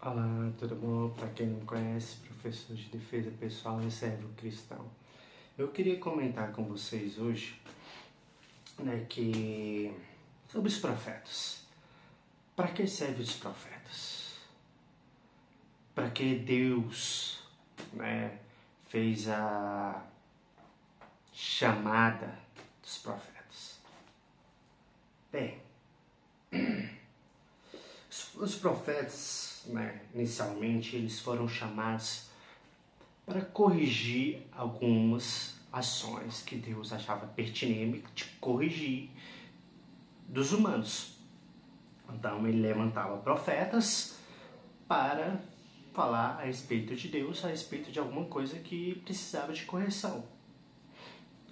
Olá, tudo bom? Para quem não conhece, professor de defesa pessoal e servo cristão. Eu queria comentar com vocês hoje, sobre os profetas. Para que servem os profetas? Para que Deus, fez a chamada dos profetas? Bem, os profetas, inicialmente, eles foram chamados para corrigir algumas ações que Deus achava pertinente de corrigir dos humanos. Então ele levantava profetas para falar a respeito de Deus, a respeito de alguma coisa que precisava de correção.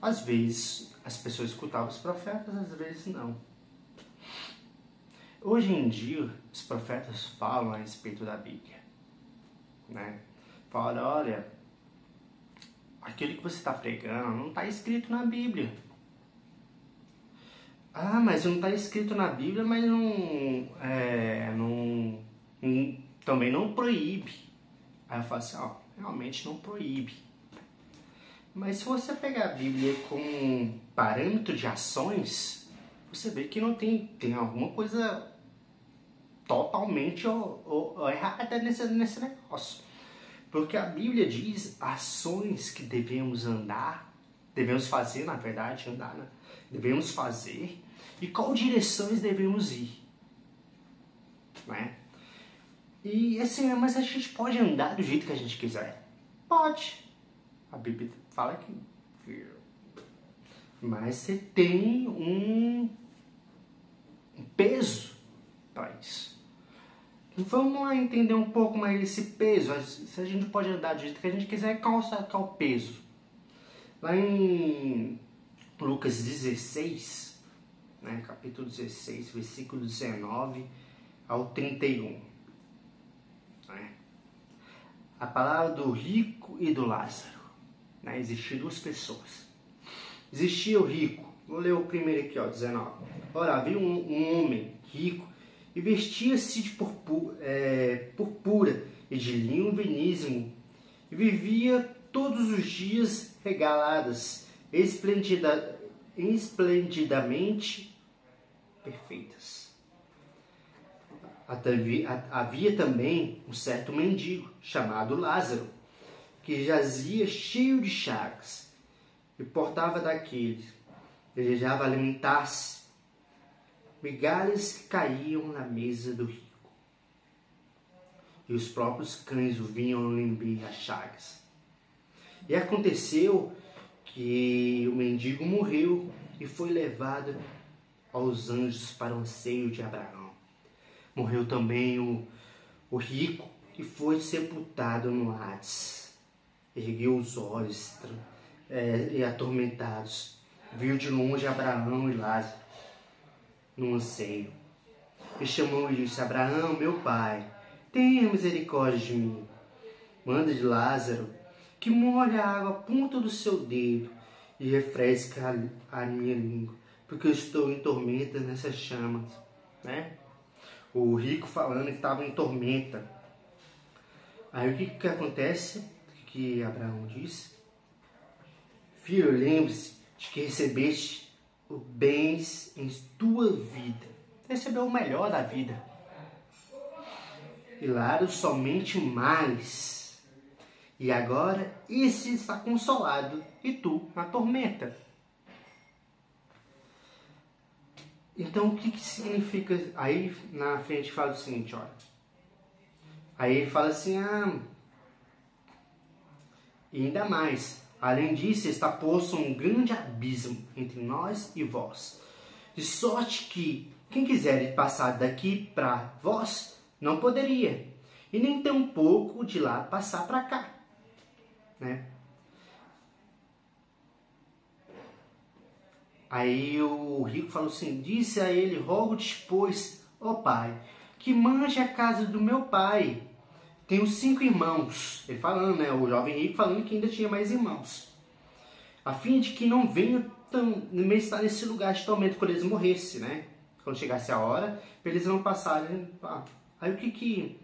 Às vezes as pessoas escutavam os profetas, às vezes não. Hoje em dia, os profetas falam a respeito da Bíblia, Falam, olha, aquilo que você está pregando não está escrito na Bíblia. Ah, mas não está escrito na Bíblia, mas também não proíbe. Aí eu falo assim, realmente não proíbe. Mas se você pegar a Bíblia com parâmetro de ações, você vê que não tem alguma coisa totalmente errada nesse negócio. Porque a Bíblia diz ações que devemos fazer, na verdade, devemos fazer, e qual direções devemos ir, E assim, mas a gente pode andar do jeito que a gente quiser? Pode. A Bíblia fala que mas você tem um peso para isso. Vamos lá entender um pouco mais esse peso. Se a gente pode andar do jeito que a gente quiser, qual é o peso? Lá em Lucas 16, capítulo 16, versículo 19 ao 31. A palavra do rico e do Lázaro. Existiam duas pessoas. Existia o rico. Vou ler o primeiro aqui, 19. Ora, havia um homem rico e vestia-se de purpura e de linho finíssimo, e vivia todos os dias regaladas, esplendidamente perfeitas. Havia também um certo mendigo, chamado Lázaro, que jazia cheio de chagas, e portava daqueles, desejava alimentar-se, migalhas que caíam na mesa do rico, e os próprios cães o vinham lambir as chagas. E aconteceu que o mendigo morreu e foi levado aos anjos para o seio de Abraão. Morreu também o rico e foi sepultado no Hades. Ergueu os olhos e atormentados, viu de longe Abraão e Lázaro no anseio. E chamou e disse: Abraão, meu pai, tenha misericórdia de mim. Manda de Lázaro que molhe a água à ponta do seu dedo e refresque a minha língua, porque eu estou em tormenta nessas chamas. O rico falando que estava em tormenta. Aí o que acontece? O que Abraão disse? Filho, lembre-se de que recebeste os bens em tua vida. Recebeu o melhor da vida. E Lázaro somente males. E agora esse está consolado e tu na tormenta. Então o que significa? Aí na frente fala o seguinte, olha. Aí ele fala assim, e ainda mais, além disso está posto um grande abismo entre nós e vós, de sorte que quem quiser passar daqui para vós não poderia, e nem tampouco de lá passar para cá, Aí o rico falou assim, disse a ele, rogo-te, pois, ó pai, que manje a casa do meu pai. Tenho 5 irmãos. Ele falando, o jovem rico falando que ainda tinha mais irmãos. A fim de que não venham estar nesse lugar de tormento quando eles morressem, Quando chegasse a hora, para eles não passarem. Aí o que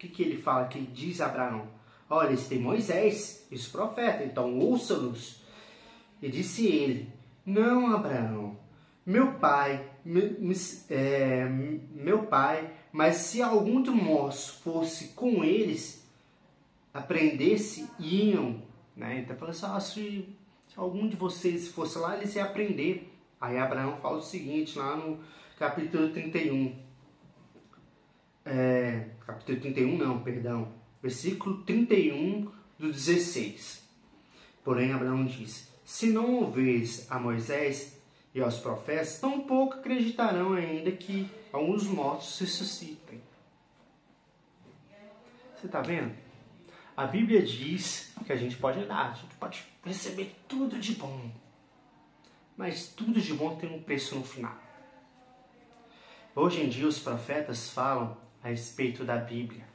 que ele fala, que diz a Abraão? Olha, eles têm Moisés e os profetas, então ouça-los. E disse ele, não, Abraão, meu pai, mas se algum de nós fosse com eles, aprendesse, iam. Né? Então, falou assim, se algum de vocês fosse lá, eles iam aprender. Aí Abraão fala o seguinte, lá no capítulo 31. Capítulo 31 não, perdão. Versículo 31 do 16. Porém, Abraão disse, se não ouveres a Moisés e aos profetas, tampouco acreditarão ainda que alguns mortos ressuscitem. Você está vendo? A Bíblia diz que a gente pode dar, a gente pode receber tudo de bom. Mas tudo de bom tem um preço no final. Hoje em dia os profetas falam a respeito da Bíblia.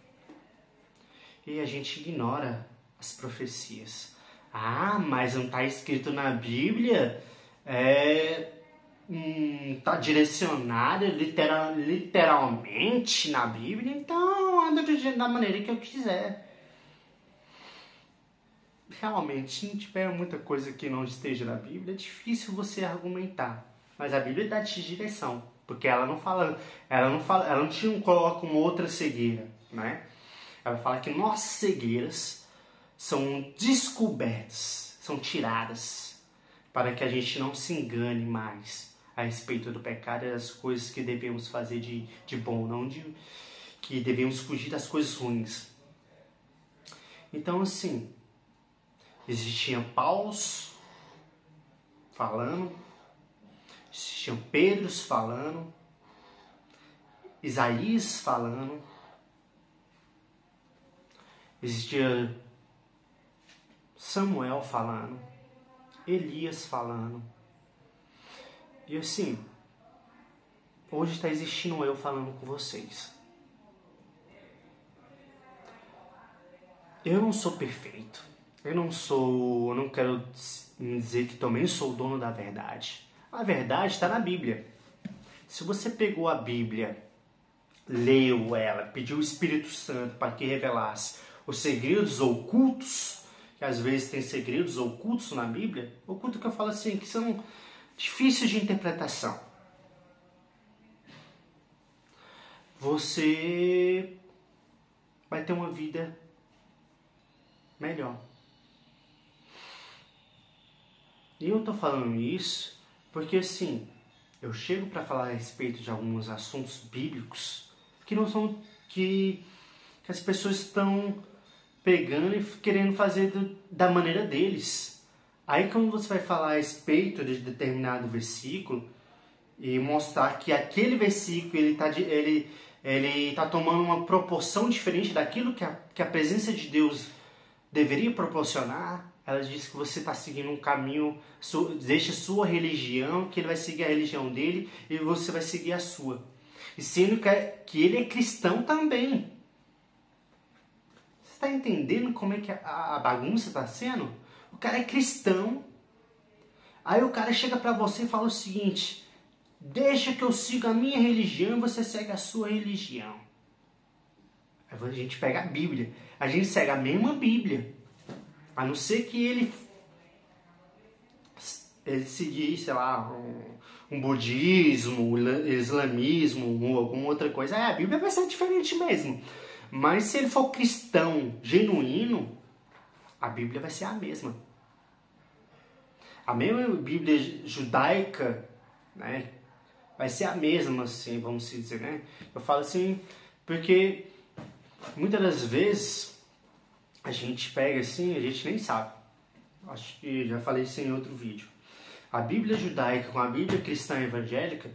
E a gente ignora as profecias. Ah, mas não está escrito na Bíblia? Está direcionado literalmente na Bíblia? Então anda da maneira que eu quiser. Realmente, se não tiver muita coisa que não esteja na Bíblia, é difícil você argumentar. Mas a Bíblia dá-te direção, porque ela não te coloca uma outra cegueira, né? Ela fala que nossas cegueiras são descobertas, são tiradas, para que a gente não se engane mais a respeito do pecado e das coisas que devemos fazer de bom, não que devemos fugir das coisas ruins. Então, assim, existiam Paulos falando, existiam Pedros falando, Isaías falando, existia Samuel falando, Elias falando. E assim, hoje está existindo eu falando com vocês. Eu não sou perfeito. Eu não quero dizer que também sou o dono da verdade. A verdade está na Bíblia. Se você pegou a Bíblia, leu ela, pediu o Espírito Santo para que revelasse os segredos ocultos, que às vezes tem segredos ocultos na Bíblia, oculto que eu falo assim, que são difíceis de interpretação. Você vai ter uma vida melhor. E eu tô falando isso porque, assim, eu chego para falar a respeito de alguns assuntos bíblicos que não são que as pessoas estão pegando e querendo fazer da maneira deles. Aí quando você vai falar a respeito de determinado versículo e mostrar que aquele versículo ele tá tomando uma proporção diferente daquilo que a presença de Deus deveria proporcionar, ela diz que você está seguindo um caminho, deixa sua religião, que ele vai seguir a religião dele e você vai seguir a sua. E sendo que ele é cristão também. Você está entendendo como é que a bagunça está sendo? O cara é cristão. Aí o cara chega para você e fala o seguinte: deixa que eu siga a minha religião e você segue a sua religião. Aí a gente pega a Bíblia. A gente segue a mesma Bíblia. A não ser que ele seguir, sei lá, um budismo, um islamismo, ou alguma outra coisa. A Bíblia vai ser diferente mesmo. Mas se ele for cristão genuíno, a Bíblia vai ser a mesma. A mesma Bíblia judaica, né, vai ser a mesma, assim, vamos dizer, né? Eu falo assim, porque muitas das vezes a gente pega assim, a gente nem sabe. Acho que já falei isso em outro vídeo. A Bíblia judaica com a Bíblia cristã evangélica,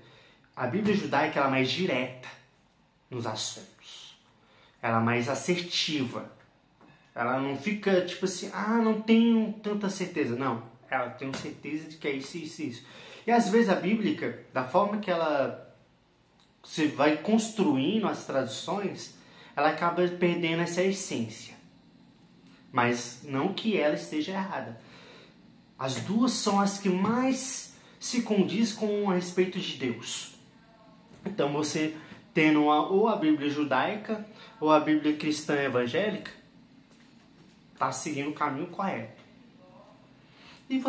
a Bíblia judaica ela é mais direta nos assuntos. Ela é mais assertiva. Ela não fica tipo assim, não tenho tanta certeza. Não, ela tem certeza de que é isso, isso, isso. E às vezes a Bíblica, da forma que ela se vai construindo as traduções, ela acaba perdendo essa essência. Mas não que ela esteja errada. As duas são as que mais se condiz com a respeito de Deus. Então você tendo ou a Bíblia judaica ou a Bíblia cristã evangélica, está seguindo o caminho correto. E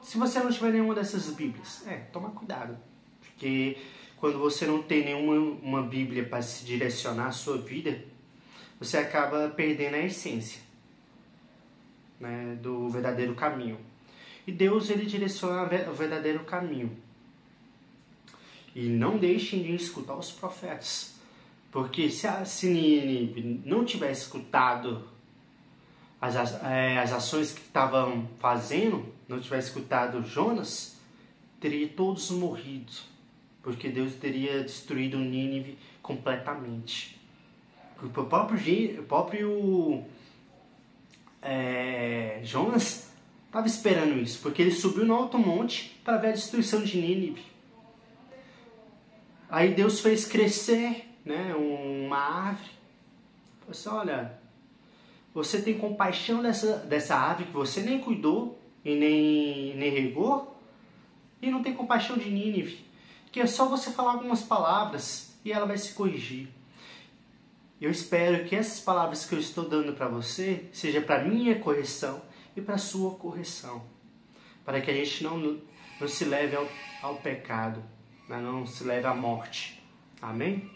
se você não tiver nenhuma dessas Bíblias, toma cuidado. Porque quando você não tem nenhuma Bíblia para se direcionar a sua vida, você acaba perdendo a essência, né, do verdadeiro caminho. E Deus, ele direciona o verdadeiro caminho. E não deixem de escutar os profetas. Porque se Nínive não tivesse escutado as ações que estavam fazendo, não tivesse escutado Jonas, teria todos morrido. Porque Deus teria destruído Nínive completamente. O próprio Jonas estava esperando isso, porque ele subiu no alto monte para ver a destruição de Nínive. Aí Deus fez crescer, né, uma árvore. Falei assim, olha, você tem compaixão dessa árvore que você nem cuidou e nem regou, e não tem compaixão de Nínive, que é só você falar algumas palavras e ela vai se corrigir. Eu espero que essas palavras que eu estou dando para você seja para minha correção e para sua correção, para que a gente não se leve ao pecado, não se leve à morte. Amém?